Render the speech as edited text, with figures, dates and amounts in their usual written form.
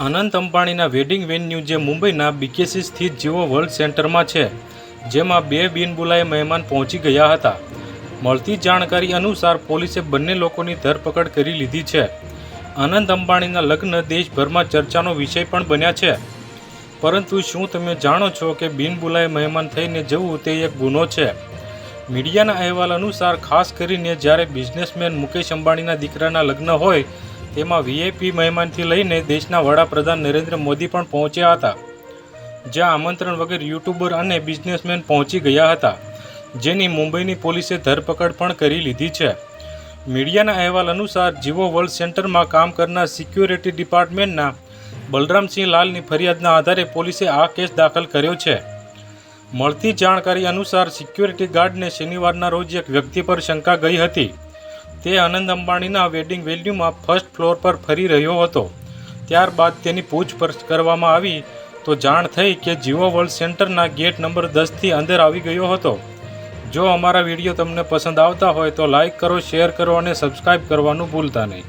અનંત અંબાણીના wedding venue જે મુંબઈના BKC સ્થિત જીવો વર્લ્ડ સેન્ટરમાં છે, જેમાં 2 બિનબુલાયા મહેમાન પહોંચી ગયા હતા. મળતી જાણકારી અનુસાર પોલીસે બંને લોકોની ધરપકડ કરી લીધી છે. અનંત અંબાણીના લગ્ન દેશભરમાં ચર્ચાનો વિષય પણ બન્યા છે. પરંતુ શું તમે જાણો છો કે બિનબુલાયા મહેમાન થઈને જવું તે એક ગુનો છે? મીડિયાના અહેવાલ અનુસાર ખાસ કરીને જ્યારે બિઝનેસમેન મુકેશ અંબાણીના દીકરાના લગ્ન હોય તેમાં વીઆઈપી મહેમાનથી લઈને દેશના વડાપ્રધાન નરેન્દ્ર મોદી પણ પહોંચ્યા હતા, જ્યાં આમંત્રણ વગર યુટ્યુબર અને બિઝનેસમેન પહોંચી ગયા હતા, જેની મુંબઈની પોલીસે ધરપકડ પણ કરી લીધી છે. મીડિયાના અહેવાલ અનુસાર જીવો વર્લ્ડ સેન્ટરમાં કામ કરનાર સિક્યોરિટી ડિપાર્ટમેન્ટના બલરામસિંહ લાલની ફરિયાદના આધારે પોલીસે આ કેસ દાખલ કર્યો છે. મળતી જાણકારી અનુસાર સિક્યોરિટી ગાર્ડને શનિવારના રોજ એક વ્યક્તિ પર શંકા ગઈ હતી. તે આનંદ અંબાણીના વેડિંગ વેન્યુમાં ફર્સ્ટ ફ્લોર પર ફરી રહ્યો હતો. ત્યારબાદ તેની પૂછપરછ કરવામાં આવી તો જાણ થઈ કે જીવો વર્લ્ડ સેન્ટરના ગેટ નંબર 10થી અંદર આવી ગયો હતો. જો અમારા વિડીયો તમને પસંદ આવતા હોય તો લાઇક કરો, શેર કરો અને સબસ્ક્રાઈબ કરવાનું ભૂલતા નહીં.